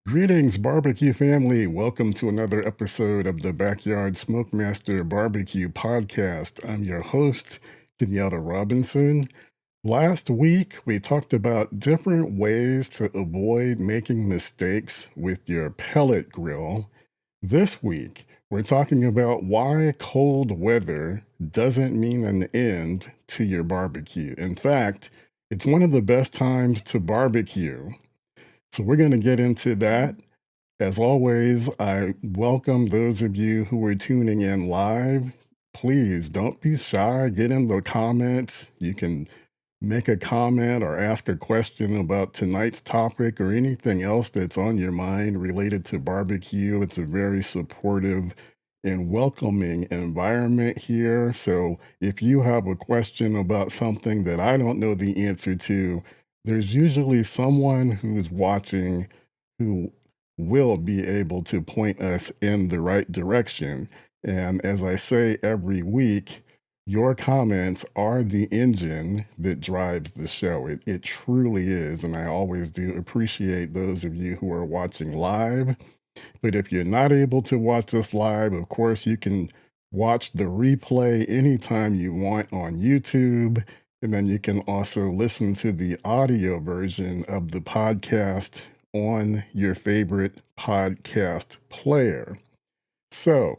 Greetings, barbecue family. Welcome to another episode of the Backyard SmokeMaster BBQ Podcast. I'm your host, Kenyatta Robinson. Last week, we talked about different ways to avoid making mistakes with your pellet grill. This week, we're talking about why cold weather doesn't mean an end to your barbecue. In fact, it's one of the best times to barbecue. So we're going to get into that. As always, I welcome those of you who are tuning in live. Please don't be shy. Get in the comments. You can make a comment or ask a question about tonight's topic or anything else that's on your mind related to barbecue. It's a very supportive and welcoming environment here. So if you have a question about something that I don't know the answer to, there's usually someone who's watching who will be able to point us in the right direction. And as I say every week, your comments are the engine that drives the show. It truly is. And I always do appreciate those of you who are watching live. But if you're not able to watch us live, of course, you can watch the replay anytime you want on YouTube. And then you can also listen to the audio version of the podcast on your favorite podcast player. So,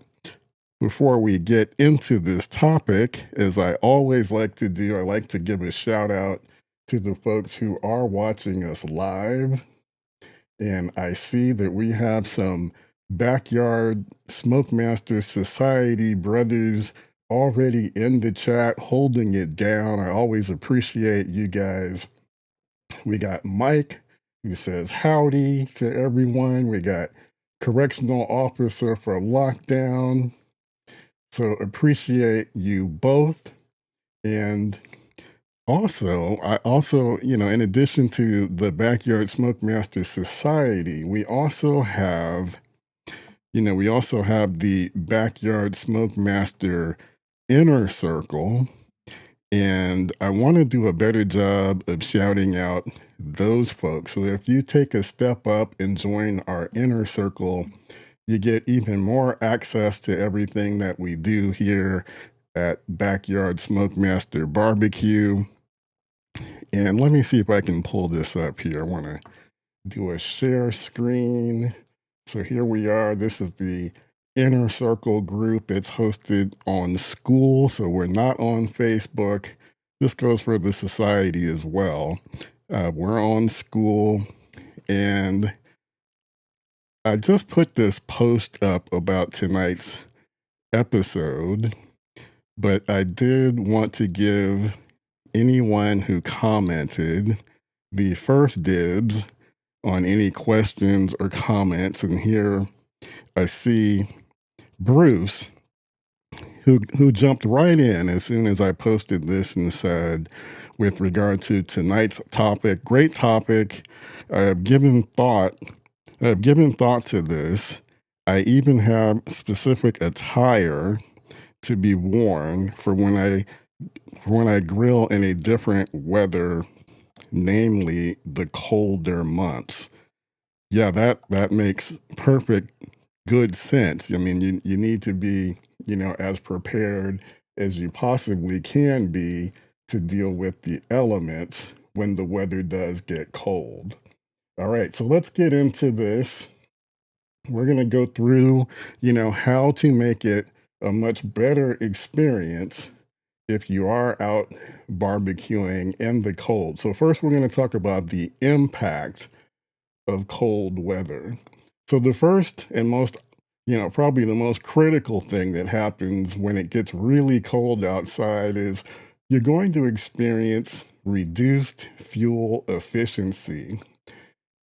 before we get into this topic, as I always like to do, I like to give a shout out to the folks who are watching us live. And I see that we have some Backyard SmokeMaster Society brothers already in the chat holding it down. I always appreciate you guys. We got Mike who says howdy to everyone. We got correctional officer for lockdown. So appreciate you both. And I also, in addition to the Backyard SmokeMaster Society, we also have the Backyard SmokeMaster Inner Circle. And I want to do a better job of shouting out those folks. So if you take a step up and join our inner circle, you get even more access to everything that we do here at Backyard SmokeMaster Barbecue. And let me see if I can pull this up here. I want to do a share screen. So here we are. This is the Inner Circle group. It's hosted on School, so we're not on Facebook. This goes for the society as well. We're on School, and I just put this post up about tonight's episode, but I did want to give anyone who commented the first dibs on any questions or comments. And here I see Bruce, who jumped right in as soon as I posted this and said, with regard to tonight's topic, great topic. I have given thought to this. I even have specific attire to be worn for when I grill in a different weather, namely the colder months. Yeah, that makes perfect good sense. I mean, you need to be, as prepared as you possibly can be to deal with the elements when the weather does get cold. All right, so let's get into this. We're going to go through, how to make it a much better experience if you are out barbecuing in the cold. So first, we're going to talk about the impact of cold weather. So the first and most, probably the most critical thing that happens when it gets really cold outside is you're going to experience reduced fuel efficiency.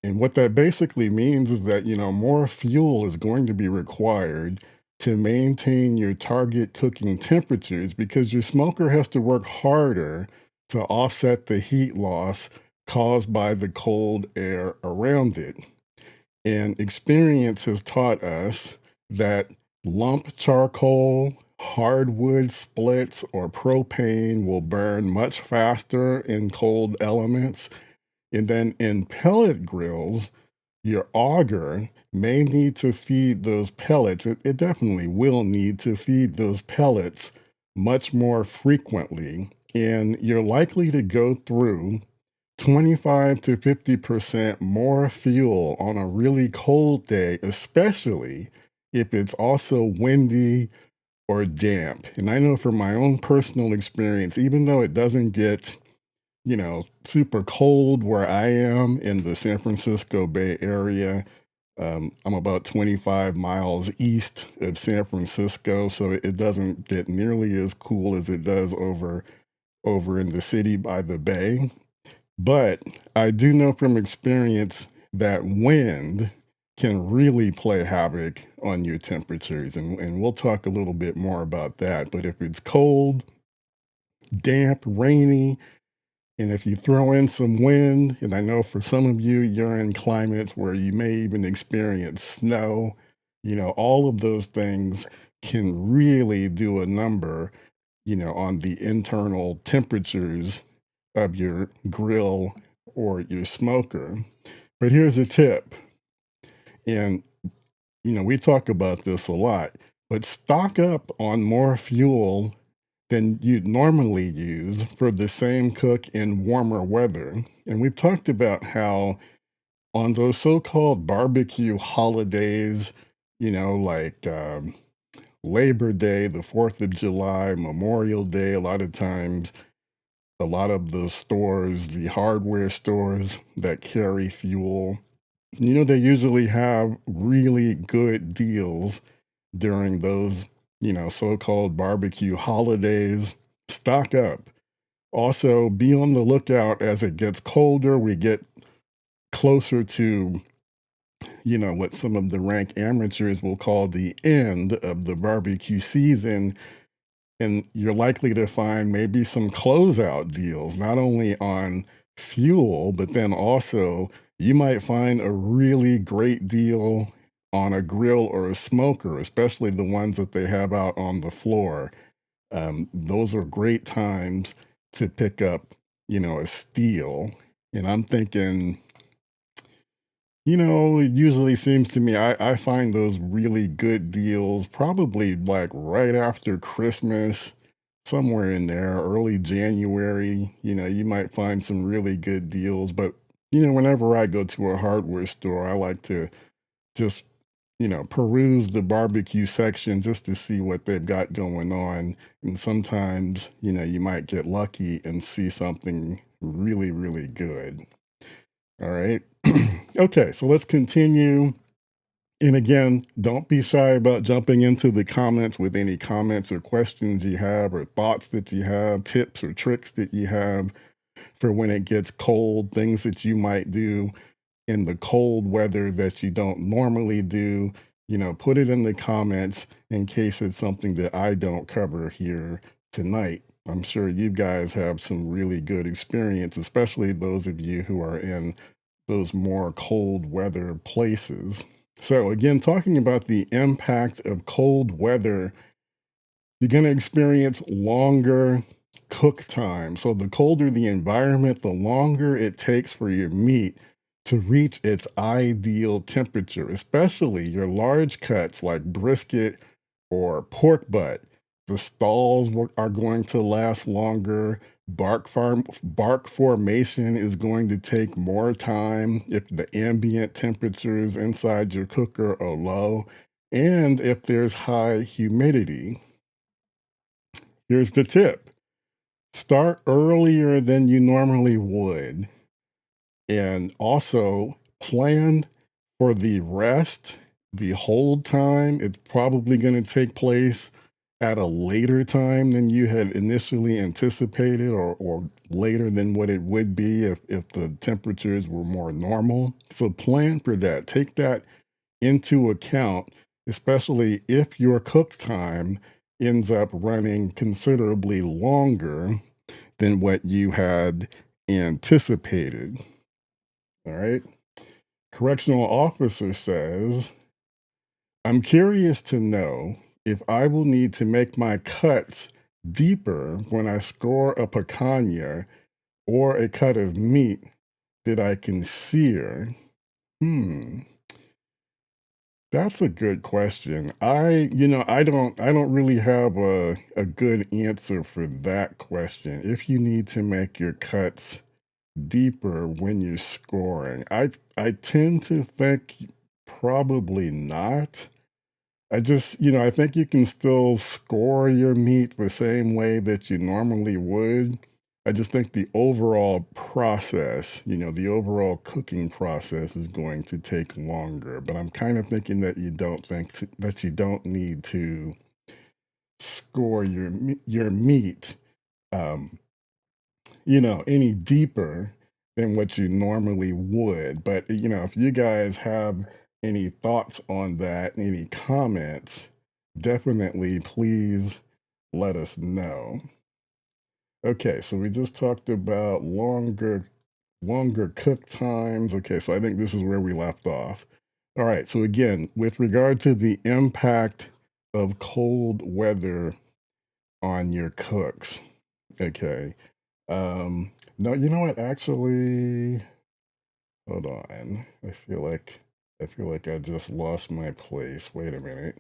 And what that basically means is that, more fuel is going to be required to maintain your target cooking temperatures because your smoker has to work harder to offset the heat loss caused by the cold air around it. And experience has taught us that lump charcoal, hardwood splits, or propane will burn much faster in cold elements. And then in pellet grills, Your auger may need to feed those pellets. It definitely will need to feed those pellets much more frequently. And you're likely to go through 25 to 50% more fuel on a really cold day, especially if it's also windy or damp. And I know from my own personal experience, even though it doesn't get, super cold where I am in the San Francisco Bay Area. I'm about 25 miles east of San Francisco, so it doesn't get nearly as cool as it does over in the city by the bay. But I do know from experience that wind can really play havoc on your temperatures, and we'll talk a little bit more about that. But if it's cold, damp, rainy, and if you throw in some wind, and I know for some of you, you're in climates where you may even experience snow, all of those things can really do a number, on the internal temperatures of your grill or your smoker. But here's a tip, and we talk about this a lot, but stock up on more fuel than you'd normally use for the same cook in warmer weather. And we've talked about how on those so-called barbecue holidays, like Labor Day, the 4th of July, Memorial Day, a lot of times, a lot of the stores, the hardware stores that carry fuel, they usually have really good deals during those, so-called barbecue holidays. Stock up. Also, be on the lookout as it gets colder. We get closer to, what some of the rank amateurs will call the end of the barbecue season. And you're likely to find maybe some closeout deals, not only on fuel, but then also you might find a really great deal on a grill or a smoker, especially the ones that they have out on the floor. Those are great times to pick up, a steal. And I'm thinking, it usually seems to me I find those really good deals probably like right after Christmas, somewhere in there, early January. You might find some really good deals. But, whenever I go to a hardware store, I like to just, peruse the barbecue section just to see what they've got going on. And sometimes, you might get lucky and see something really, really good. All right. Okay, so let's continue. And again, don't be shy about jumping into the comments with any comments or questions you have, or thoughts that you have, tips or tricks that you have for when it gets cold, things that you might do in the cold weather that you don't normally do. Put it in the comments in case it's something that I don't cover here tonight. I'm sure you guys have some really good experience, especially those of you who are in those more cold weather places. So, again, talking about the impact of cold weather, you're going to experience longer cook time. So, the colder the environment, the longer it takes for your meat to reach its ideal temperature, especially your large cuts like brisket or pork butt. The stalls are going to last longer. Bark formation is going to take more time if the ambient temperatures inside your cooker are low and if there's high humidity. Here's the tip: start earlier than you normally would, and also plan for the rest, the hold time. It's probably going to take place at a later time than you had initially anticipated, or later than what it would be if the temperatures were more normal. So plan for that. Take that into account, especially if your cook time ends up running considerably longer than what you had anticipated. All right. Correctional officer says, I'm curious to know if I will need to make my cuts deeper when I score a picanha or a cut of meat that I can sear. Hmm. That's a good question. I don't really have a good answer for that question. If you need to make your cuts deeper when you're scoring, I tend to think probably not. I think you can still score your meat the same way that you normally would. I just think the overall process, the overall cooking process is going to take longer. But I'm kind of thinking that that you don't need to score your meat, um, any deeper than what you normally would. But, if you guys have any thoughts on that, any comments, definitely please let us know. Okay, so we just talked about longer cook times. Okay, so I think this is where we left off. All right, so again, with regard to the impact of cold weather on your cooks. Okay. No, you know what? Actually, hold on. I feel like I just lost my place. Wait a minute.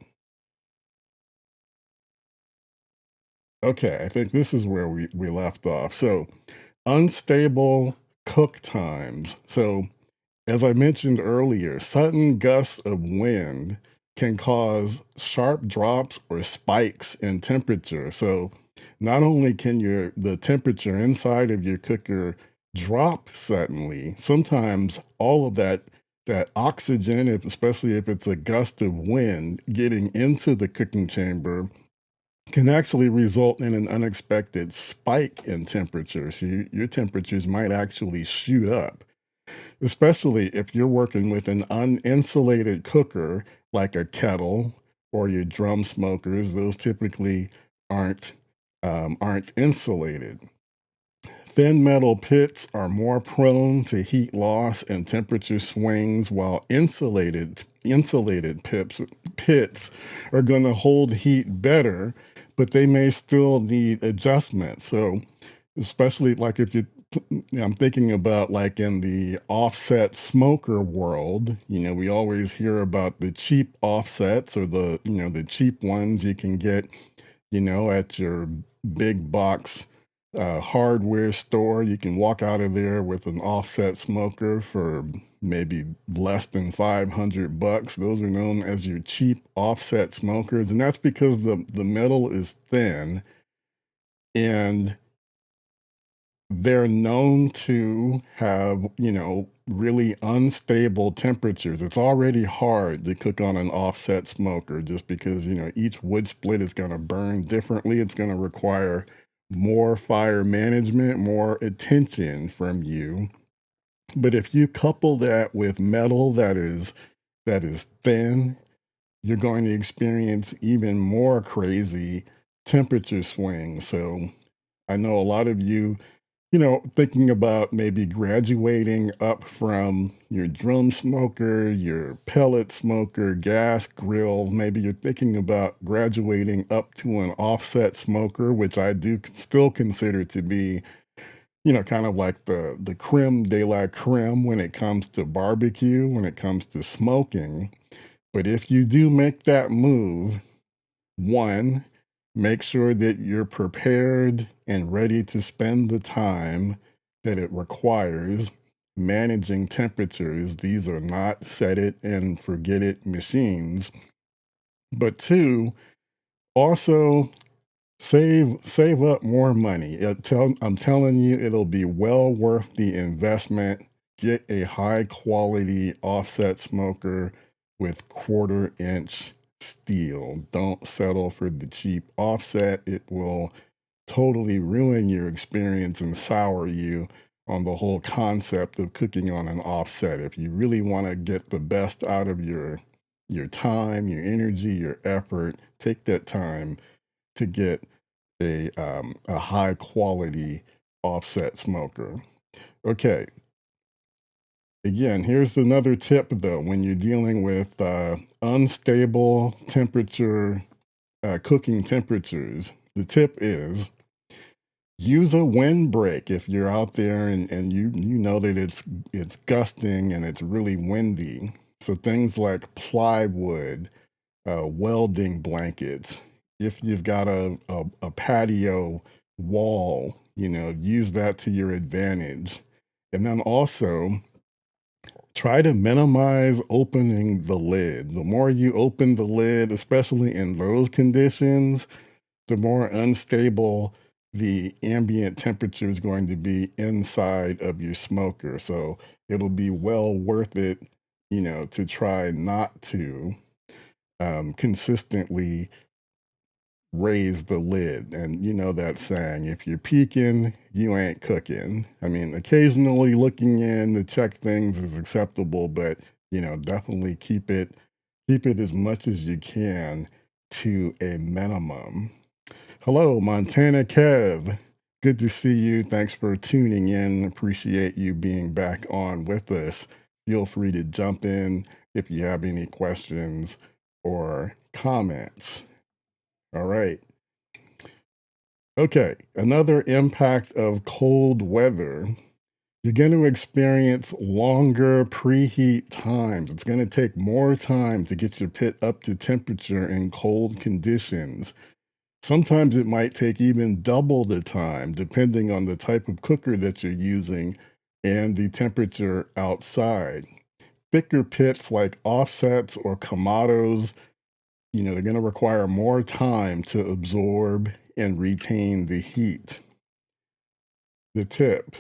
Okay, I think this is where we left off. So, unstable cook times. So, as I mentioned earlier, sudden gusts of wind can cause sharp drops or spikes in temperature. So, not only can the temperature inside of your cooker drop suddenly, sometimes all of that oxygen, especially if it's a gust of wind getting into the cooking chamber, can actually result in an unexpected spike in temperature. So your temperatures might actually shoot up, especially if you're working with an uninsulated cooker like a kettle or your drum smokers. Those typically aren't aren't insulated. Thin metal pits are more prone to heat loss and temperature swings, while insulated pits are going to hold heat better, but they may still need adjustment. So, especially like if you, I'm thinking about like in the offset smoker world. We always hear about the cheap offsets or the cheap ones you can get, at your big box hardware store. You can walk out of there with an offset smoker for maybe less than 500 bucks. Those are known as your cheap offset smokers. And that's because the metal is thin and they're known to have, really unstable temperatures. It's already hard to cook on an offset smoker just because, each wood split is going to burn differently. It's going to require more fire management, more attention from you. But if you couple that with metal that is thin, you're going to experience even more crazy temperature swings. So I know a lot of you, thinking about maybe graduating up from your drum smoker, your pellet smoker, gas grill. Maybe you're thinking about graduating up to an offset smoker, which I do still consider to be, kind of like the creme de la creme when it comes to barbecue, when it comes to smoking. But if you do make that move, one, make sure that you're prepared and ready to spend the time that it requires managing temperatures. These are not set it and forget it machines. But two, also save up more money. I'm telling you, it'll be well worth the investment. Get a high quality offset smoker with 1/4 inch steel. Don't settle for the cheap offset. It will totally ruin your experience and sour you on the whole concept of cooking on an offset. If you really want to get the best out of your time, your energy, your effort, take that time to get a high quality offset smoker. Okay. Again, here's another tip though. When you're dealing with unstable temperature, cooking temperatures, the tip is Use a windbreak if you're out there and you know that it's gusting and it's really windy. So things like plywood, welding blankets. If you've got a patio wall, use that to your advantage. And then also try to minimize opening the lid. The more you open the lid, especially in those conditions, the more unstable the ambient temperature is going to be inside of your smoker. So it'll be well worth it, to try not to consistently raise the lid. And you know that saying, if you're peeking, you ain't cooking. I mean, occasionally looking in to check things is acceptable, but definitely keep it as much as you can to a minimum. Hello, Montana Kev. Good to see you. Thanks for tuning in. Appreciate you being back on with us. Feel free to jump in if you have any questions or comments. All right. Okay, another impact of cold weather. You're going to experience longer preheat times. It's going to take more time to get your pit up to temperature in cold conditions. Sometimes it might take even double the time, depending on the type of cooker that you're using and the temperature outside. Thicker pits like offsets or Kamados, they're going to require more time to absorb and retain the heat. The tip: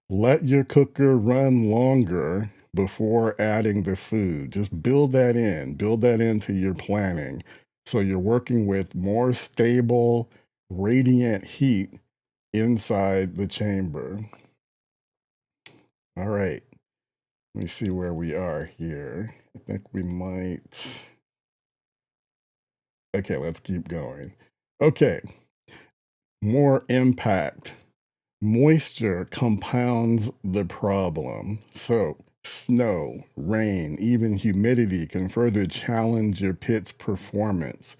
let your cooker run longer before adding the food. Just build that into your planning. So you're working with more stable, radiant heat inside the chamber. All right, let me see where we are here. I think we might. Okay, let's keep going. Okay, more impact. Moisture compounds the problem. So snow, rain, even humidity can further challenge your pit's performance.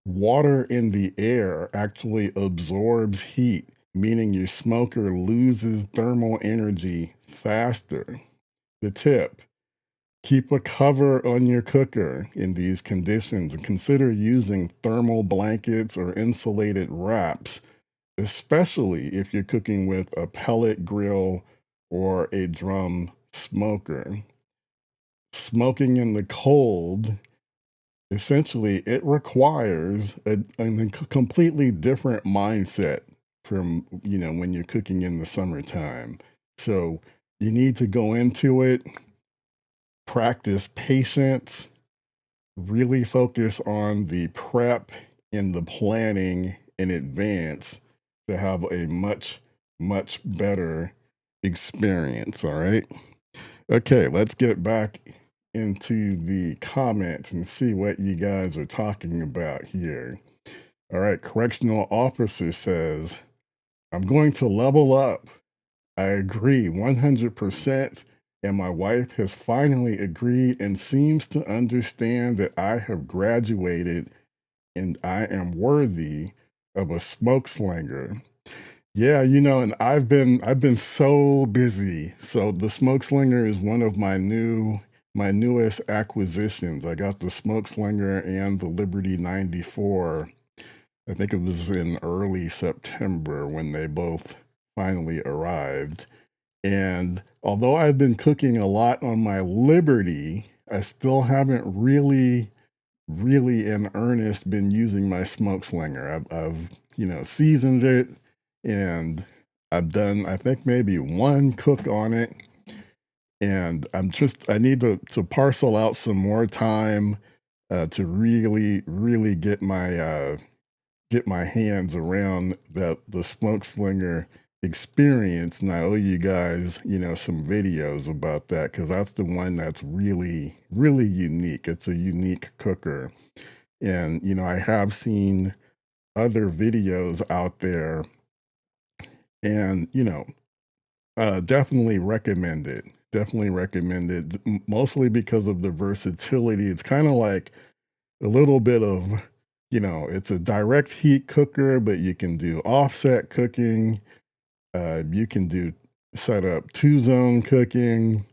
Water in the air actually absorbs heat, meaning your smoker loses thermal energy faster. The tip: keep a cover on your cooker in these conditions and consider using thermal blankets or insulated wraps, especially if you're cooking with a pellet grill or a drum smoker. Smoking in the cold, essentially, it requires a completely different mindset from, when you're cooking in the summertime. So you need to go into it, practice patience, really focus on the prep and the planning in advance to have a much, much better experience. All right. Okay, let's get back into the comments and see what you guys are talking about here. All right, correctional officer says, I'm going to level up. I agree 100%. And my wife has finally agreed and seems to understand that I have graduated and I am worthy of a smoke slinger. Yeah, and I've been so busy. So the smoke slinger is one of my newest acquisitions. I got the smoke slinger and the Liberty 94. I think it was in early September when they both finally arrived. And although I've been cooking a lot on my Liberty, I still haven't really in earnest been using my smoke slinger. I've seasoned it, and I've done, I think, maybe one cook on it. And I need to parcel out some more time to really get my hands around the smoke slinger experience. And I owe you guys, some videos about that, because that's the one that's really, really unique. It's a unique cooker. And, I have seen other videos out there and, definitely recommend it. Definitely recommend it, mostly because of the versatility. It's kind of like a little bit of it's a direct heat cooker, but you can do offset cooking. You can do set up 2-zone cooking.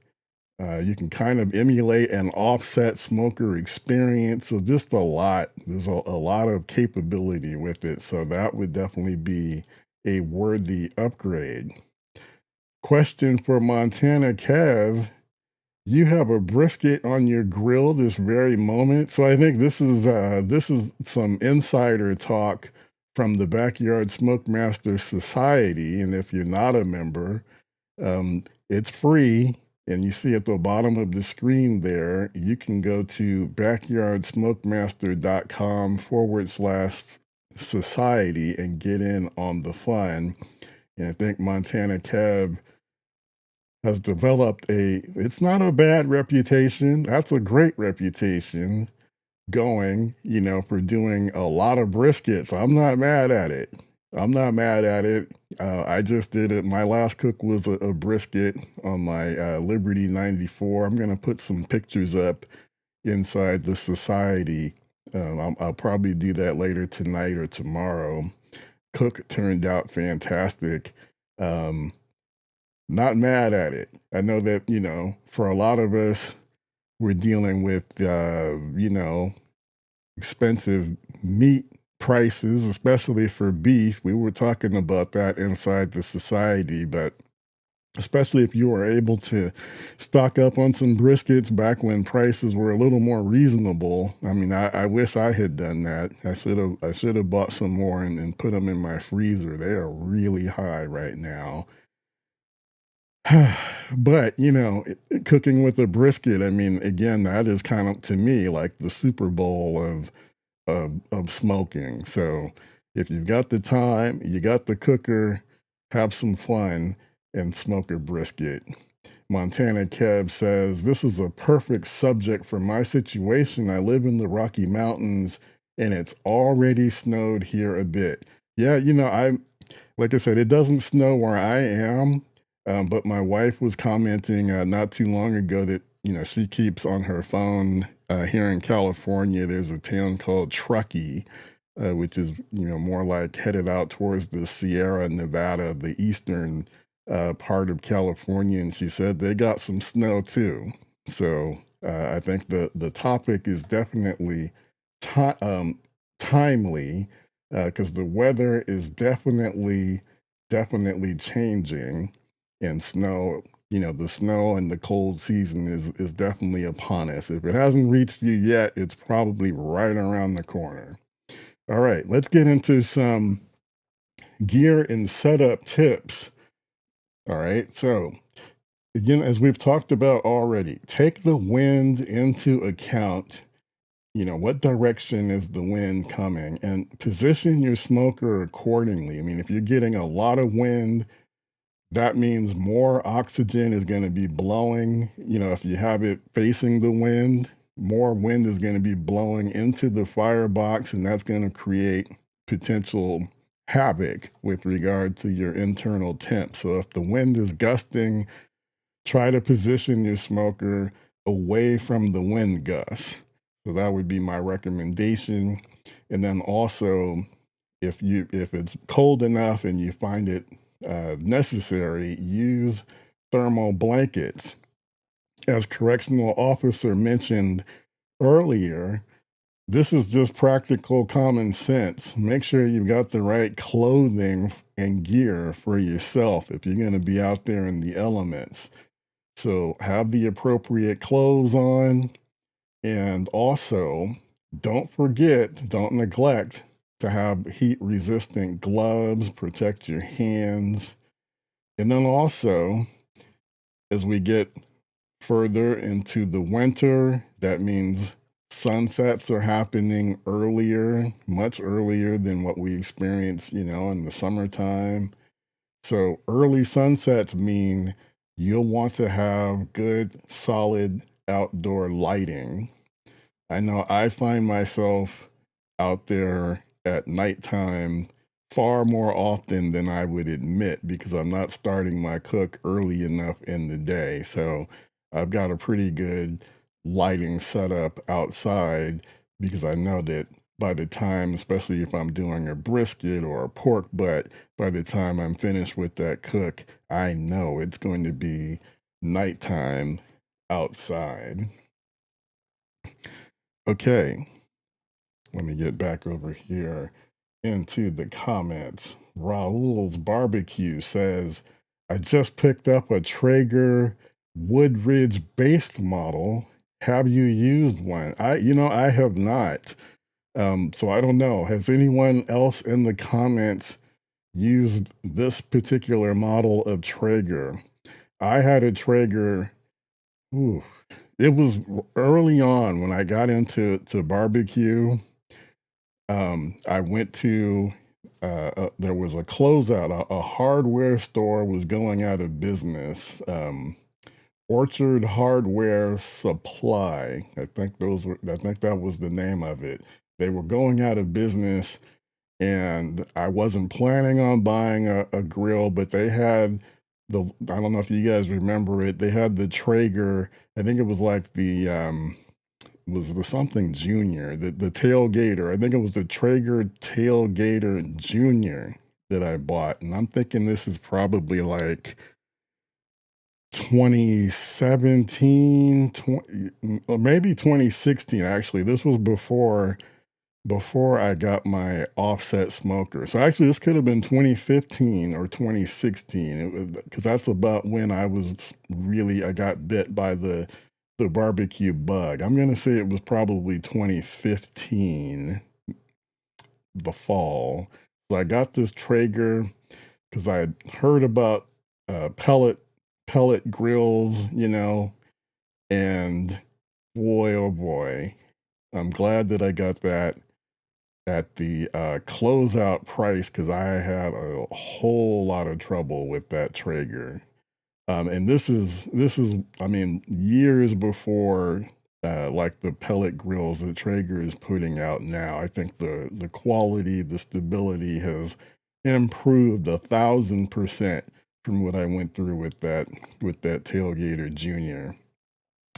You can kind of emulate an offset smoker experience. So just a lot. There's a lot of capability with it. So that would definitely be a worthy upgrade. Question for Montana Kev. You have a brisket on your grill this very moment. So I think this is some insider talk from the Backyard SmokeMaster Society. And if you're not a member, it's free. And you see at the bottom of the screen there, you can go to backyardsmokemaster.com/society and get in on the fun. And I think Montana Kev has developed it's not a bad reputation. That's a great reputation going, for doing a lot of briskets. I'm not mad at it. I'm not mad at it. I just did it. My last cook was a brisket on my Liberty 94. I'm going to put some pictures up inside the society. I'll probably do that later tonight or tomorrow. Cook turned out fantastic. Not mad at it. I know that, for a lot of us, we're dealing with, expensive meat prices, especially for beef. We were talking about that inside the society, but especially if you were able to stock up on some briskets back when prices were a little more reasonable. I mean, I wish I had done that. I should have bought some more and put them in my freezer. They are really high right now. But, cooking with a brisket, I mean, again, that is kind of, to me, like the Super Bowl of smoking. So if you've got the time, you got the cooker, have some fun and smoke a brisket. Montana Kev says, this is a perfect subject for my situation. I live in the Rocky Mountains and it's already snowed here a bit. Yeah, like I said, it doesn't snow where I am. But my wife was commenting not too long ago that, she keeps on her phone here in California, there's a town called Truckee, which is, more like headed out towards the Sierra Nevada, the eastern part of California. And she said they got some snow too. So I think the topic is definitely timely because the weather is definitely changing. And snow, the snow and the cold season is definitely upon us. If it hasn't reached you yet, it's probably right around the corner. All right, let's get into some gear and setup tips. All right, so again, as we've talked about already, take the wind into account. What direction is the wind coming, and position your smoker accordingly. I mean, if you're getting a lot of wind, that means more oxygen is going to be blowing. If you have it facing the wind, more wind is going to be blowing into the firebox, and that's going to create potential havoc with regard to your internal temp. So if the wind is gusting, try to position your smoker away from the wind gust. So that would be my recommendation. And then also, if it's cold enough and you find it necessary, use thermal blankets. As correctional officer mentioned earlier, this is just practical common sense. Make sure you've got the right clothing and gear for yourself if you're going to be out there in the elements. So have the appropriate clothes on, and also don't neglect to have heat-resistant gloves, protect your hands. And then also, as we get further into the winter, that means sunsets are happening earlier, much earlier than what we experience, in the summertime. So early sunsets mean you'll want to have good, solid outdoor lighting. I know I find myself out there at nighttime far more often than I would admit because I'm not starting my cook early enough in the day. So I've got a pretty good lighting setup outside because I know that by the time, especially if I'm doing a brisket or a pork butt, by the time I'm finished with that cook, I know it's going to be nighttime outside. Okay, let me get back over here into the comments. Raul's Barbecue says, I just picked up a Traeger Woodridge based model. Have you used one? I have not. So I don't know. Has anyone else in the comments used this particular model of Traeger? I had a Traeger. Ooh, it was early on when I got into barbecue. I went to there was a closeout. A hardware store was going out of business. Orchard Hardware Supply. I think that was the name of it. They were going out of business, and I wasn't planning on buying a grill, but they had I don't know if you guys remember it. They had the Traeger. I think it was like was the something Junior, the Tailgater. I think it was the Traeger Tailgater Junior that I bought, and I'm thinking this is probably like 2017, or maybe 2016. Actually, this was before I got my offset smoker. So actually, this could have been 2015 or 2016, because that's about when I got bit by the barbecue bug. I'm gonna say it was probably 2015, the fall. So I got this Traeger because I had heard about pellet grills, and boy, oh boy, I'm glad that I got that at the closeout price, because I had a whole lot of trouble with that Traeger. And this is, I mean, years before like the pellet grills that Traeger is putting out now. I think the quality, the stability has improved 1,000% from what I went through with that Tailgater Junior.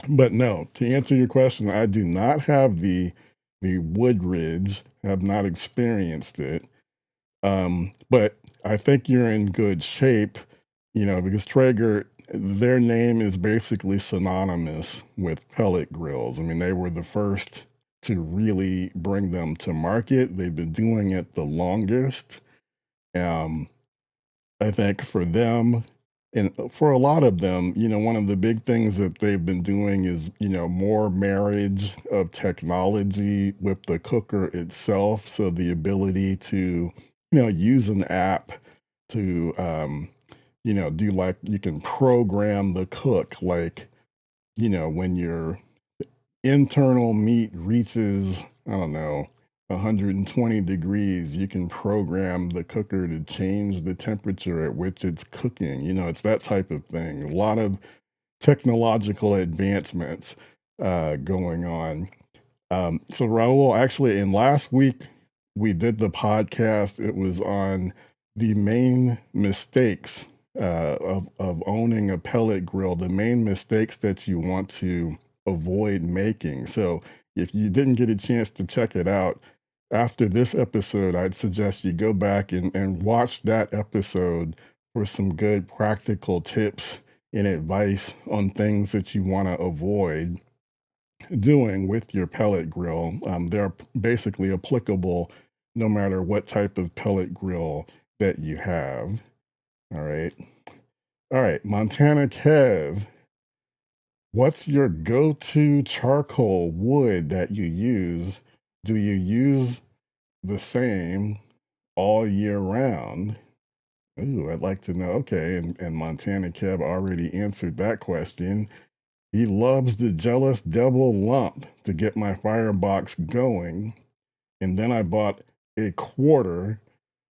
But no, to answer your question, I do not have the Woodridge. Have not experienced it. But I think you're in good shape, because Traeger, their name is basically synonymous with pellet grills. I mean, they were the first to really bring them to market. They've been doing it the longest. Um, I think for them, and for a lot of them, one of the big things that they've been doing is, more marriage of technology with the cooker itself. So the ability to, use an app to, do, like, you can program the cook, like, when your internal meat reaches, I don't know, 120 degrees, you can program the cooker to change the temperature at which it's cooking. It's that type of thing. A lot of technological advancements going on. So Raul, actually, in last week, we did the podcast. It was on the main mistakes of owning a pellet grill, the main mistakes that you want to avoid making. So if you didn't get a chance to check it out, after this episode, I'd suggest you go back and watch that episode for some good practical tips and advice on things that you want to avoid doing with your pellet grill. They're basically applicable no matter what type of pellet grill that you have. All right. All right. Montana Kev, what's your go-to charcoal wood that you use? Do you use the same all year round? Ooh, I'd like to know. Okay, and Montana Kev already answered that question. He loves the Jealous Devil lump to get my firebox going. And then I bought a quarter,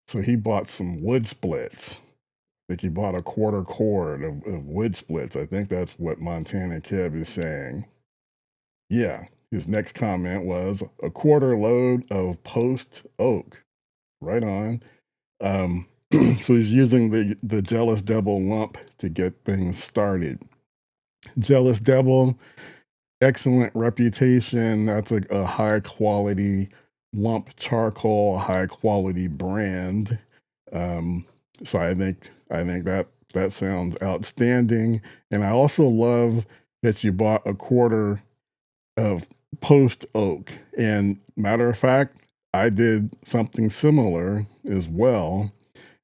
so he bought some wood splits. I think he bought a quarter cord of wood splits. I think that's what Montana Kev is saying. Yeah, his next comment was a quarter load of post oak. Right on. So he's using the Jealous Devil lump to get things started. Jealous Devil, excellent reputation. That's a high quality lump charcoal, high quality brand. Um, so I think that sounds outstanding. And I also love that you bought a quarter of post oak. And matter of fact, I did something similar as well.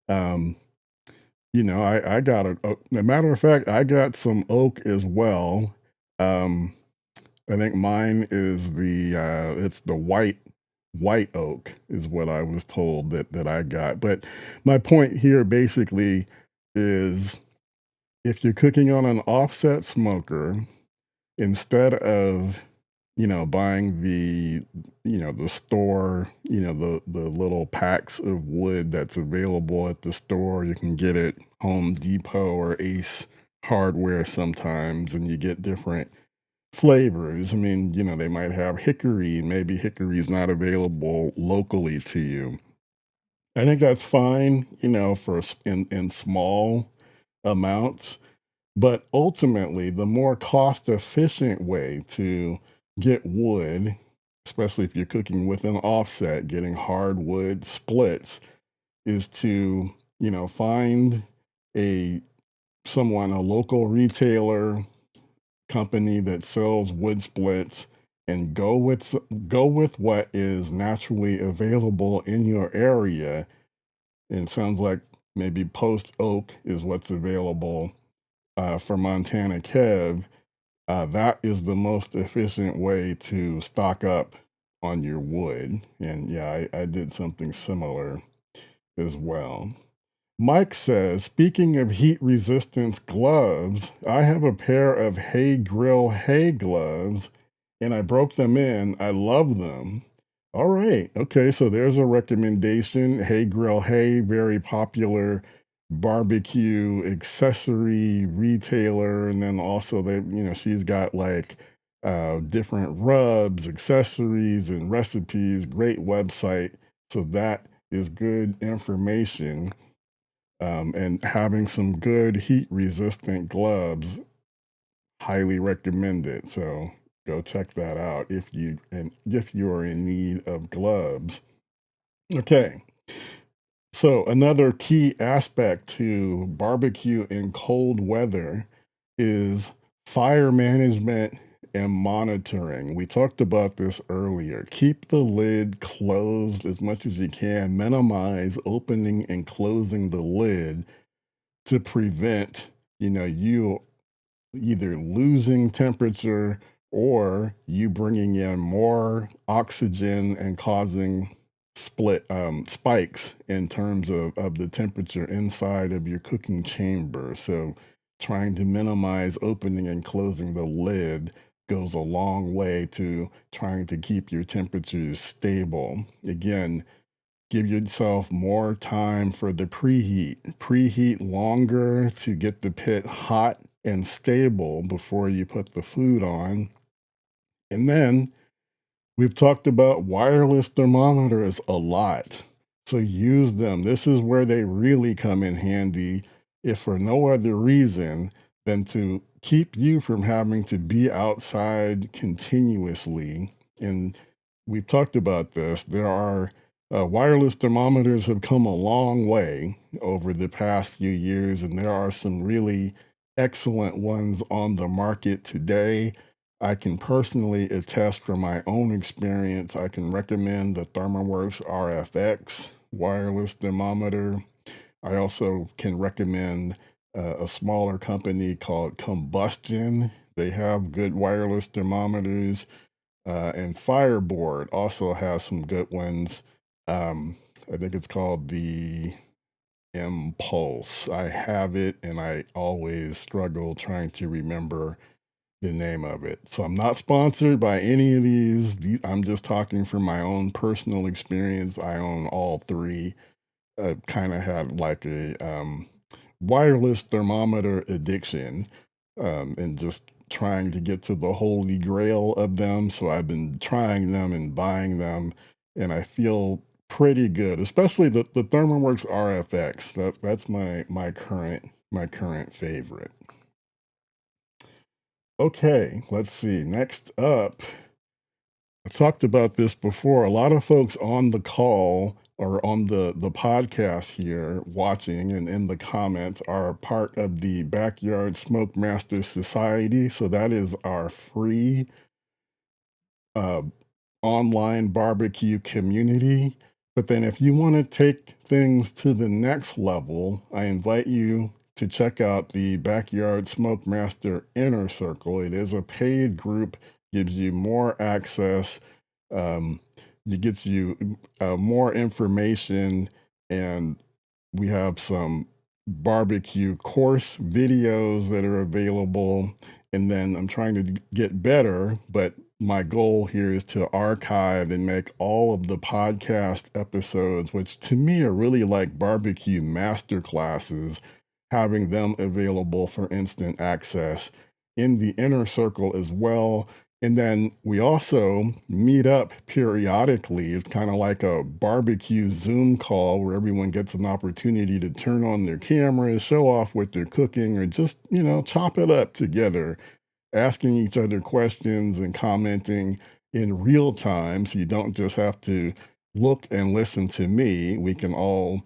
Um, I got a matter of fact, I got some oak as well. Um, I think mine is it's the white oak is what I was told that I got. But my point here basically is if you're cooking on an offset smoker, instead of buying the store, the little packs of wood that's available at the store, you can get it Home Depot or Ace Hardware sometimes, and you get different flavors. I mean, they might have hickory, maybe hickory's not available locally to you. I think that's fine, for in small amounts, but ultimately, the more cost efficient way to get wood, especially if you're cooking with an offset, getting hardwood splits, is to, find a a local retailer company that sells wood splits and go with what is naturally available in your area. And it sounds like maybe post oak is what's available for Montana Kev. That is the most efficient way to stock up on your wood. And yeah, I did something similar as well. Mike says, speaking of heat resistance gloves, I have a pair of Hay Grill Hay gloves and I broke them in. I love them. All right. Okay. So there's a recommendation. Hay Grill Hay, very popular barbecue accessory retailer. And then also she's got like different rubs, accessories, and recipes. Great website. So that is good information, and having some good heat resistant gloves, highly recommended. So go check that out if you are in need of gloves. Okay. So another key aspect to barbecue in cold weather is fire management and monitoring. We talked about this earlier. Keep the lid closed as much as you can. Minimize opening and closing the lid to prevent, you either losing temperature or you bringing in more oxygen and causing spikes in terms of the temperature inside of your cooking chamber. So trying to minimize opening and closing the lid goes a long way to trying to keep your temperatures stable. Again, give yourself more time for the preheat. Preheat longer to get the pit hot and stable before you put the food on. And then we've talked about wireless thermometers a lot. So use them. This is where they really come in handy, if for no other reason than to keep you from having to be outside continuously. And we've talked about this. There are wireless thermometers have come a long way over the past few years, and there are some really excellent ones on the market today. I can personally attest from my own experience. I can recommend the ThermoWorks RFX wireless thermometer. I also can recommend a smaller company called Combustion. They have good wireless thermometers. And Fireboard also has some good ones. I think it's called the Impulse. I have it and I always struggle trying to remember the name of it. So I'm not sponsored by any of these. I'm just talking from my own personal experience. I own all three. I kind of had like a wireless thermometer addiction, and just trying to get to the holy grail of them. So I've been trying them and buying them, and I feel pretty good, especially the ThermoWorks RFX. That's my current favorite. Okay, let's see. Next up, I talked about this before. A lot of folks on the call or on the podcast here watching and in the comments are part of the Backyard SmokeMaster Society. So that is our free uh, online barbecue community. But then if you want to take things to the next level, I invite you to check out the Backyard SmokeMaster Inner Circle. It is a paid group, gives you more access, um, it gets you more information, and we have some barbecue course videos that are available. And then I'm trying to get better, but my goal here is to archive and make all of the podcast episodes, which to me are really like barbecue master classes, having them available for instant access in the inner circle as well. And then we also meet up periodically. It's kind of like a barbecue Zoom call where everyone gets an opportunity to turn on their cameras, show off what they're cooking, or just, chop it up together, asking each other questions and commenting in real time. So you don't just have to look and listen to me. We can all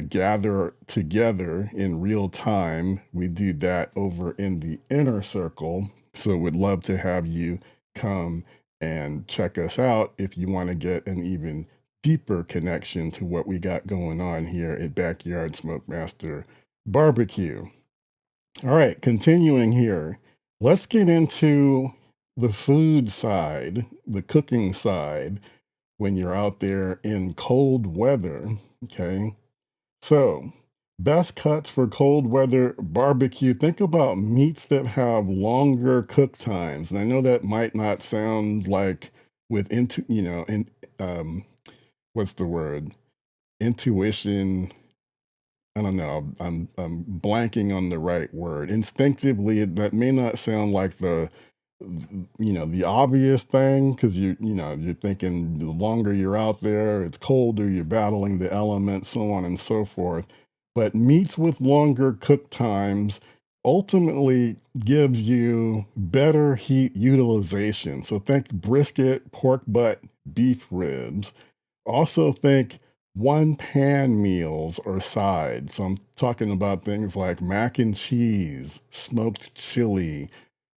gather together in real time. We do that over in the inner circle. So we'd love to have you come and check us out if you want to get an even deeper connection to what we got going on here at Backyard SmokeMaster BBQ. All right, continuing here. Let's get into the food side, the cooking side, when you're out there in cold weather. Okay. So, best cuts for cold weather barbecue. Think about meats that have longer cook times. And I know that might not sound like in what's the word? Intuition. I don't know. I'm blanking on the right word. Instinctively, that may not sound like the obvious thing, because you're thinking the longer you're out there, it's colder, you're battling the elements, so on and so forth. But meats with longer cook times ultimately gives you better heat utilization. So think brisket, pork butt, beef ribs. Also think one pan meals or sides. So I'm talking about things like mac and cheese, smoked chili,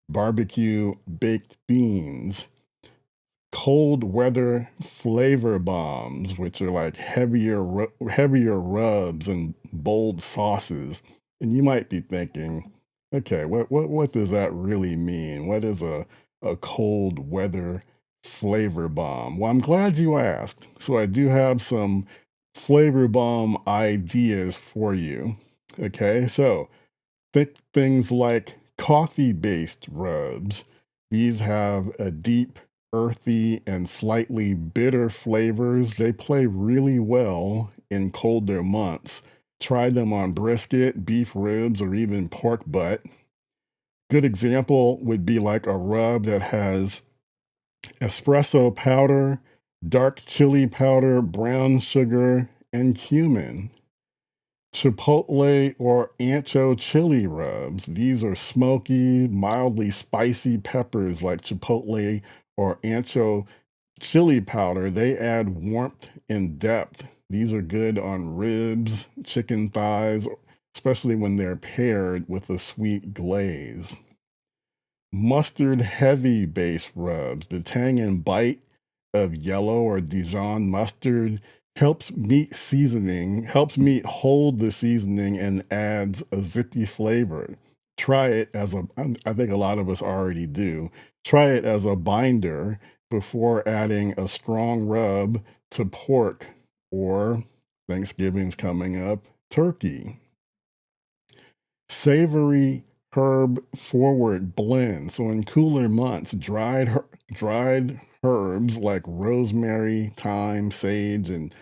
barbecue baked beans, cold weather flavor bombs, which are like heavier rubs and bold sauces. And you might be thinking, okay, what does that really mean? What is a cold weather flavor bomb? Well, I'm glad you asked. So I do have some flavor bomb ideas for you. Okay, so think things like coffee-based rubs. These have a deep, earthy, and slightly bitter flavors. They play really well in colder months. Try them on brisket, beef ribs, or even pork butt. Good example would be like a rub that has espresso powder, dark chili powder, brown sugar, and cumin. Chipotle or ancho chili rubs. These are smoky, mildly spicy peppers like chipotle or ancho chili powder. They add warmth and depth. These are good on ribs, chicken thighs, especially when they're paired with a sweet glaze. Mustard heavy base rubs. The tang and bite of yellow or Dijon mustard helps meat hold the seasoning and adds a zippy flavor. Try it I think a lot of us already do. Try it as a binder before adding a strong rub to pork or Thanksgiving's coming up, turkey. Savory herb forward blend. So in cooler months, dried herbs like rosemary, thyme, sage, and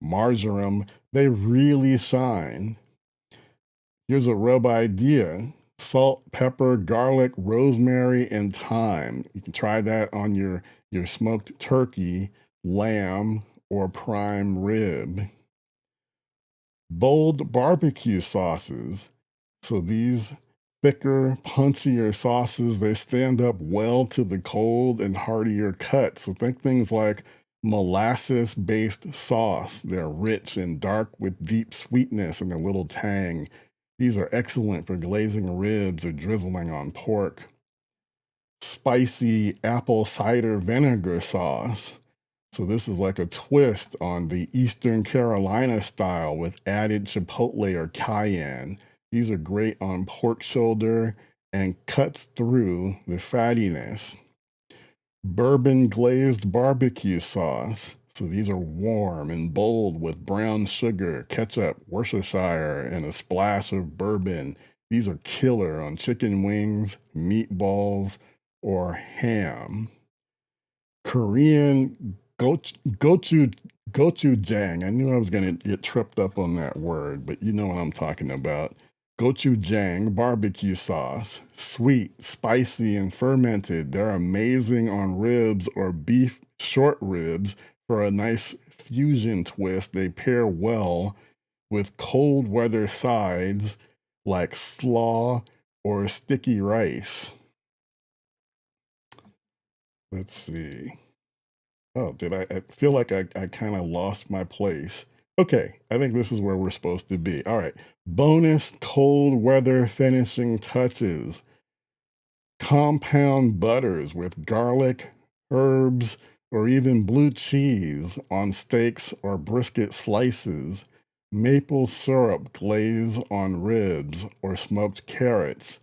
marjoram, they really shine. Here's a rub idea: salt, pepper, garlic, rosemary, and thyme. You can try that on your smoked turkey, lamb, or prime rib. Bold barbecue sauces. So these thicker, punchier sauces. They stand up well to the cold and heartier cuts. So think things like molasses-based sauce. They're rich and dark with deep sweetness and a little tang. These are excellent for glazing ribs or drizzling on pork. Spicy apple cider vinegar sauce. So this is like a twist on the Eastern Carolina style with added chipotle or cayenne. These are great on pork shoulder and cuts through the fattiness. Bourbon glazed barbecue sauce. So these are warm and bold with brown sugar, ketchup, Worcestershire, and a splash of bourbon. These are killer on chicken wings, meatballs, or ham. Korean gochujang. I knew I was going to get tripped up on that word, but you know what I'm talking about. Gochujang barbecue sauce. Sweet, spicy, and fermented. They're amazing on ribs or beef short ribs for a nice fusion twist. They pair well with cold weather sides like slaw or sticky rice. Let's see. Oh, I feel like I kind of lost my place. Okay, I think this is where we're supposed to be. All right. Bonus cold weather finishing touches. Compound butters with garlic, herbs, or even blue cheese on steaks or brisket slices. Maple syrup glaze on ribs or smoked carrots.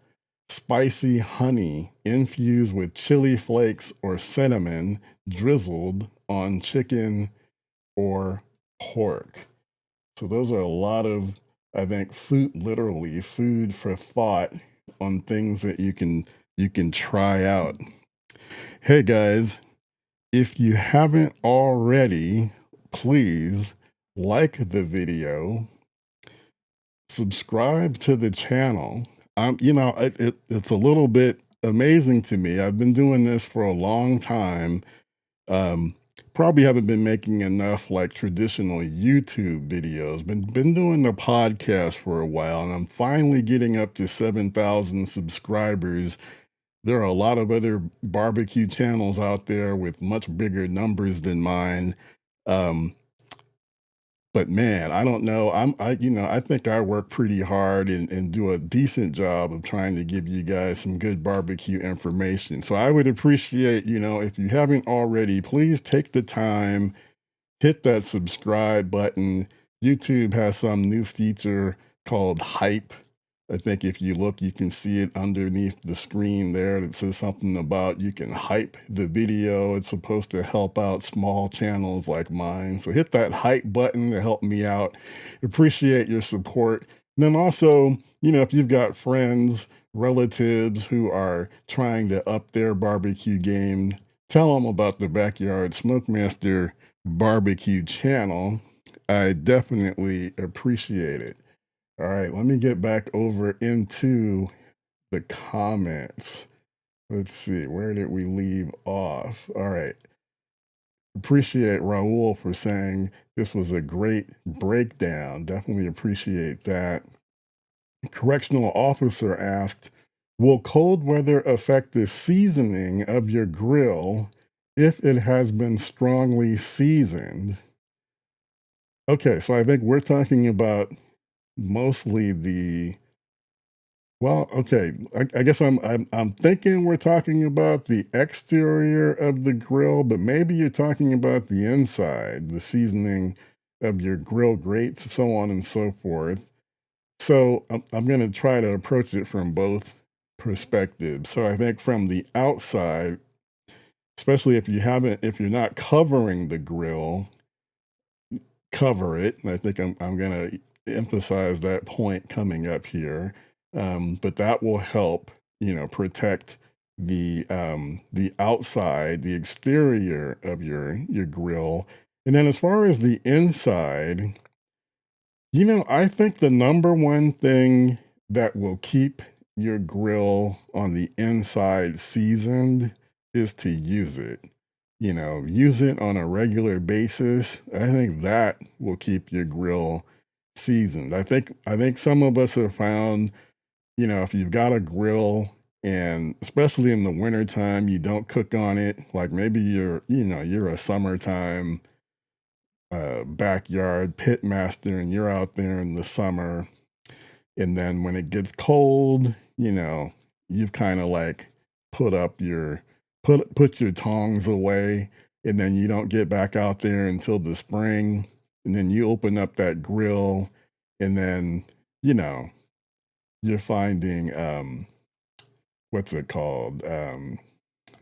Spicy honey infused with chili flakes or cinnamon drizzled on chicken or pork. So those are a lot of, I think, literally food for thought on things that you can try out. Hey guys, if you haven't already, please like the video, subscribe to the channel. It's a little bit amazing to me. I've been doing this for a long time. Probably haven't been making enough like traditional YouTube videos. Been doing the podcast for a while, and I'm finally getting up to 7,000 subscribers. There are a lot of other barbecue channels out there with much bigger numbers than mine. But man, I don't know. I think I work pretty hard and do a decent job of trying to give you guys some good barbecue information. So I would appreciate, if you haven't already, please take the time, hit that subscribe button. YouTube has some new feature called Hype. I think if you look, you can see it underneath the screen there that says something about you can hype the video. It's supposed to help out small channels like mine. So hit that hype button to help me out. Appreciate your support. And then also, if you've got friends, relatives who are trying to up their barbecue game, tell them about the Backyard SmokeMaster BBQ channel. I definitely appreciate it. All right, let me get back over into the comments. Let's see, where did we leave off? All right. Appreciate Raul for saying this was a great breakdown. Definitely appreciate that. Correctional officer asked, will cold weather affect the seasoning of your grill if it has been strongly seasoned? Okay, so I think we're talking about mostly I guess I'm thinking we're talking about the exterior of the grill, but maybe you're talking about the inside, the seasoning of your grill grates, so on and so forth. So I'm going to try to approach it from both perspectives. So I think from the outside, especially if you're not covering the grill, cover it. And I think I'm going to emphasize that point coming up here. But that will help, protect the outside, the exterior of your grill. And then as far as the inside, I think the number one thing that will keep your grill on the inside seasoned is to use it. Use it on a regular basis. I think that will keep your grill seasoned. I think some of us have found, if you've got a grill and especially in the wintertime, you don't cook on it, like maybe you're a summertime backyard pitmaster and you're out there in the summer. And then when it gets cold, you've kind of like put up your put your tongs away, and then you don't get back out there until the spring. And then you open up that grill, and then, you know, you're finding what's it called?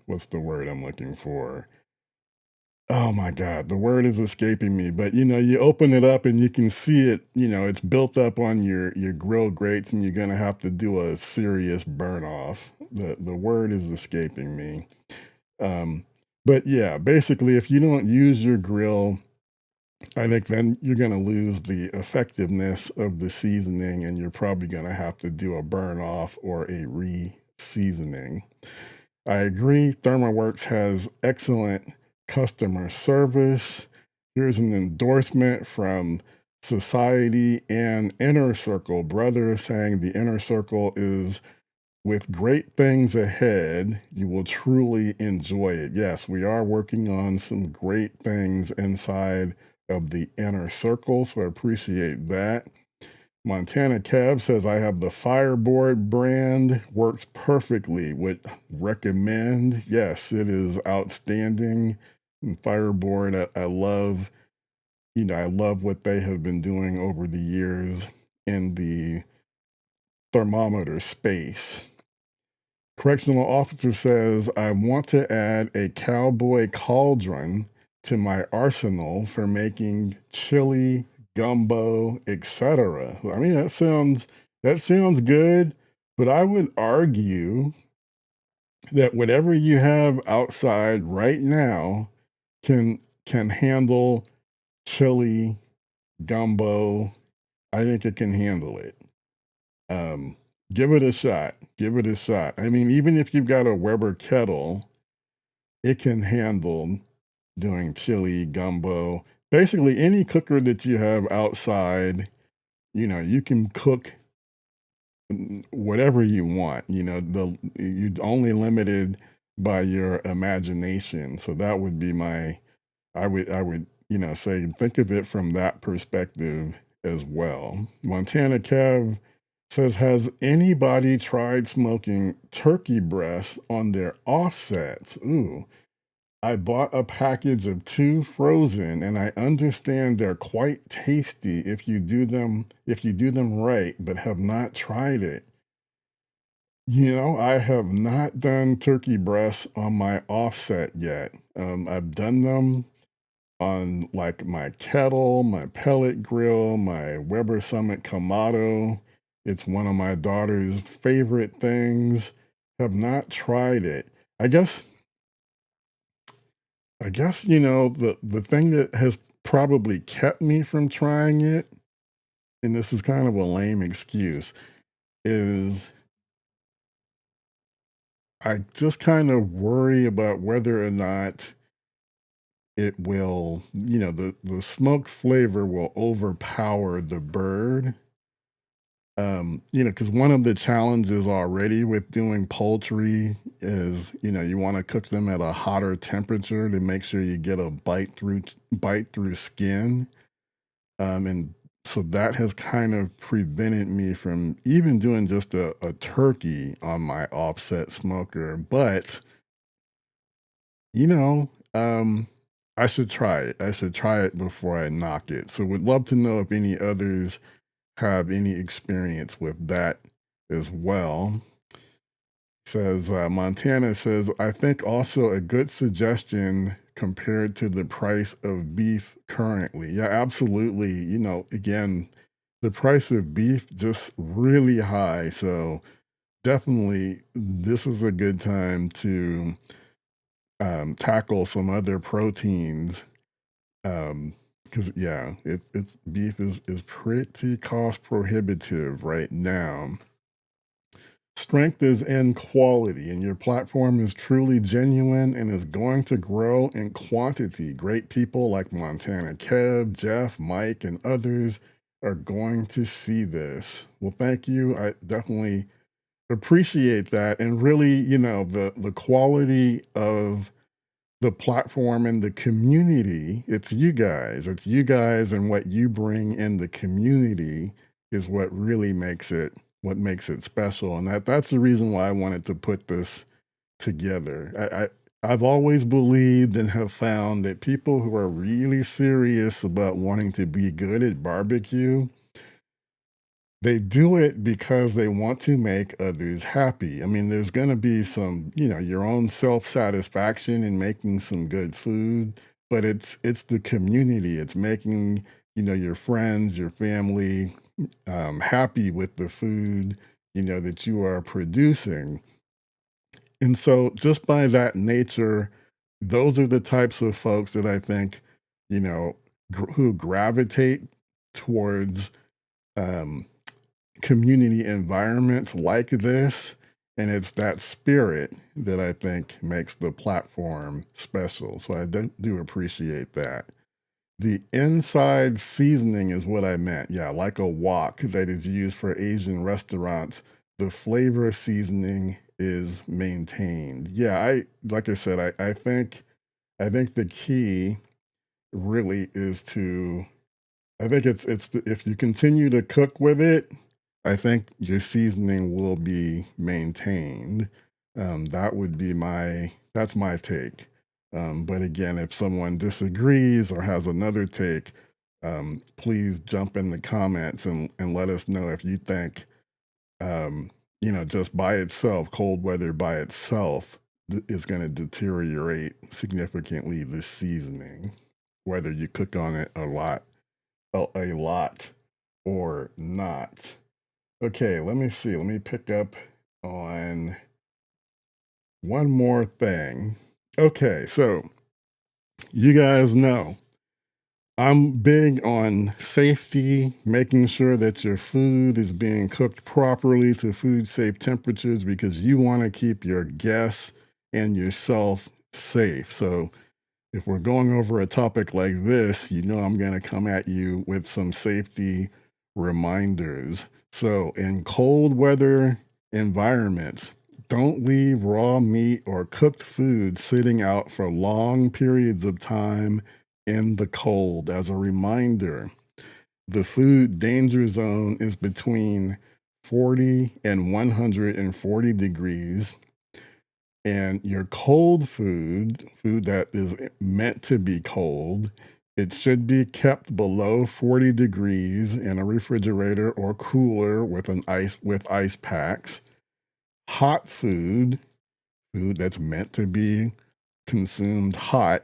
What's the word I'm looking for? Oh my God, the word is escaping me. But you open it up and you can see it, it's built up on your grill grates, and you're gonna have to do a serious burn off. The word is escaping me. Um, but yeah, basically if you don't use your grill, I think then you're gonna lose the effectiveness of the seasoning, and you're probably gonna have to do a burn off or a re-seasoning. I agree. ThermaWorks has excellent customer service. Here's an endorsement from Society and Inner Circle Brothers saying the Inner Circle is with great things ahead. You will truly enjoy it. Yes, we are working on some great things inside of the Inner Circle, so I appreciate that. Montana Cab says, I have the Fireboard brand, works perfectly, would recommend. Yes, it is outstanding. And Fireboard, I love, I love what they have been doing over the years in the thermometer space. Correctional officer says, I want to add a cowboy cauldron to my arsenal for making chili, gumbo, etc. I mean, that sounds good, but I would argue that whatever you have outside right now can handle chili, gumbo. I think it can handle it. Um, Give it a shot. Give it a shot. I mean, even if you've got a Weber kettle, it can handle doing chili, gumbo. Basically, any cooker that you have outside, you can cook whatever you want. You're only limited by your imagination. So that would be I would say think of it from that perspective as well. Montana Kev says, has anybody tried smoking turkey breasts on their offsets? Ooh, I bought a package of 2 frozen, and I understand they're quite tasty if you do them right, but have not tried it. I have not done turkey breasts on my offset yet. I've done them on like my kettle, my pellet grill, my Weber Summit Kamado. It's one of my daughter's favorite things. Have not tried it. I guess the thing that has probably kept me from trying it, and this is kind of a lame excuse, is I just kind of worry about whether or not it will, the smoke flavor will overpower the bird. Because one of the challenges already with doing poultry is, you want to cook them at a hotter temperature to make sure you get a bite through skin. And so that has kind of prevented me from even doing just a turkey on my offset smoker. But, you know, um, I should try it. I should try it before I knock it. So would love to know if any others have any experience with that as well. Says Montana says, I think also a good suggestion compared to the price of beef currently. Yeah, absolutely. Again, the price of beef just really high. So definitely this is a good time to tackle some other proteins. Because yeah, it's beef is pretty cost prohibitive right now. Strength is in quality, and your platform is truly genuine and is going to grow in quantity. Great people like Montana Kev, Jeff, Mike, and others are going to see this. Well, thank you. I definitely appreciate that, and really, the quality of the platform and the community. It's you guys and what you bring in the community is what really makes it special. And that's the reason why I wanted to put this together. I've always believed and have found that people who are really serious about wanting to be good at barbecue, they do it because they want to make others happy. I mean, there's going to be some, your own self-satisfaction in making some good food, but it's the community. It's making, your friends, your family happy with the food, that you are producing. And so just by that nature, those are the types of folks that I think, you know, who gravitate towards um, community environments like this. And it's that spirit that I think makes the platform special. So I do appreciate that. The inside seasoning is what I meant. Yeah, like a wok that is used for Asian restaurants. The flavor seasoning is maintained. Yeah, like I said, I think the key really is to I think if you continue to cook with it, I think your seasoning will be maintained. That's my take. But again, if someone disagrees or has another take, please jump in the comments and let us know if you think, just by itself, cold weather by itself is going to deteriorate significantly the seasoning, whether you cook on it a lot or not. Okay, let me see. Let me pick up on one more thing. Okay, so you guys know I'm big on safety, making sure that your food is being cooked properly to food safe temperatures because you want to keep your guests and yourself safe. So if we're going over a topic like this, I'm going to come at you with some safety reminders. So, in cold weather environments, don't leave raw meat or cooked food sitting out for long periods of time in the cold. As a reminder, the food danger zone is between 40 and 140 degrees, and your cold food that is meant to be cold, it should be kept below 40 degrees in a refrigerator or cooler with ice packs. Hot food that's meant to be consumed hot,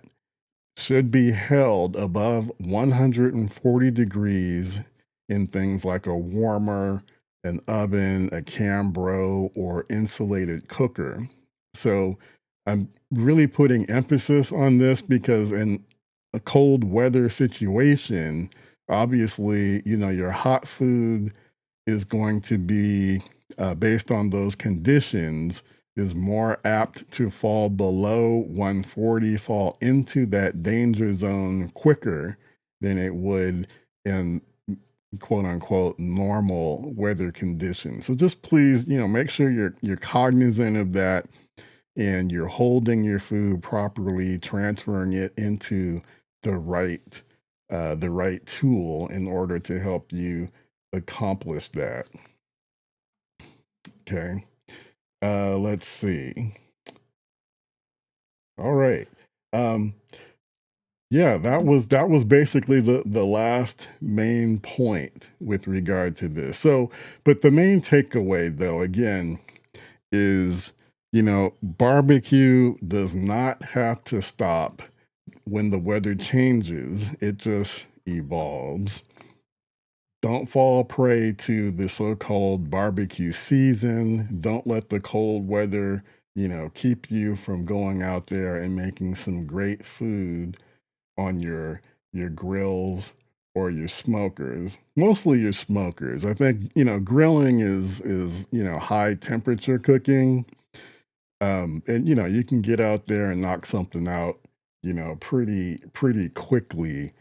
should be held above 140 degrees in things like a warmer, an oven, a Cambro, or insulated cooker. So I'm really putting emphasis on this because in a cold weather situation, obviously, your hot food is going to be, based on those conditions, is more apt to fall below 140, fall into that danger zone quicker than it would in quote unquote normal weather conditions. So just please, make sure you're cognizant of that and you're holding your food properly, transferring it into the right tool in order to help you accomplish that. Okay. Let's see. All right. Um, yeah, that was basically the last main point with regard to this. So, but the main takeaway though, again, is barbecue does not have to stop when the weather changes. It just evolves. Don't fall prey to the so-called barbecue season. Don't let the cold weather, keep you from going out there and making some great food on your grills or your smokers. Mostly your smokers. I think, grilling is, high temperature cooking. And you can get out there and knock something out, pretty quickly,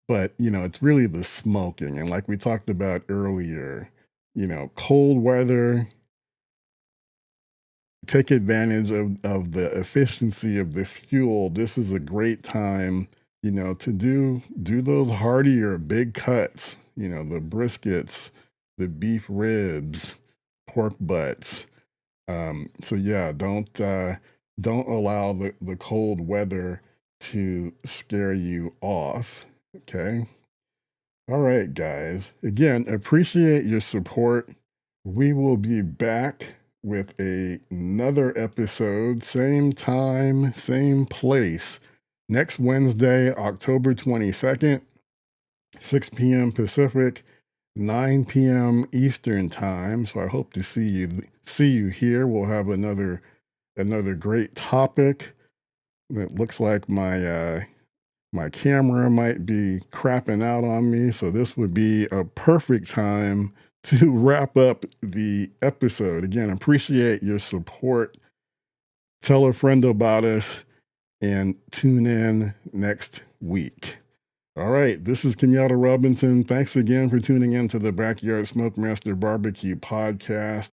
but it's really the smoking. And like we talked about earlier, cold weather, take advantage of the efficiency of the fuel. This is a great time, to do those heartier big cuts, the briskets, the beef ribs, pork butts. So yeah, don't allow the cold weather to scare you off. Okay. All right, guys. Again, appreciate your support. We will be back with another episode, same time, same place, next Wednesday, October 22nd, 6 p.m. Pacific, 9 p.m. Eastern time. So I hope to see you here. We'll have another great topic. It looks like my camera might be crapping out on me, so this would be a perfect time to wrap up the episode. Again, appreciate your support. Tell a friend about us and tune in next week. All right, this is Kenyatta Robinson. Thanks again for tuning in to the Backyard SmokeMaster BBQ Podcast.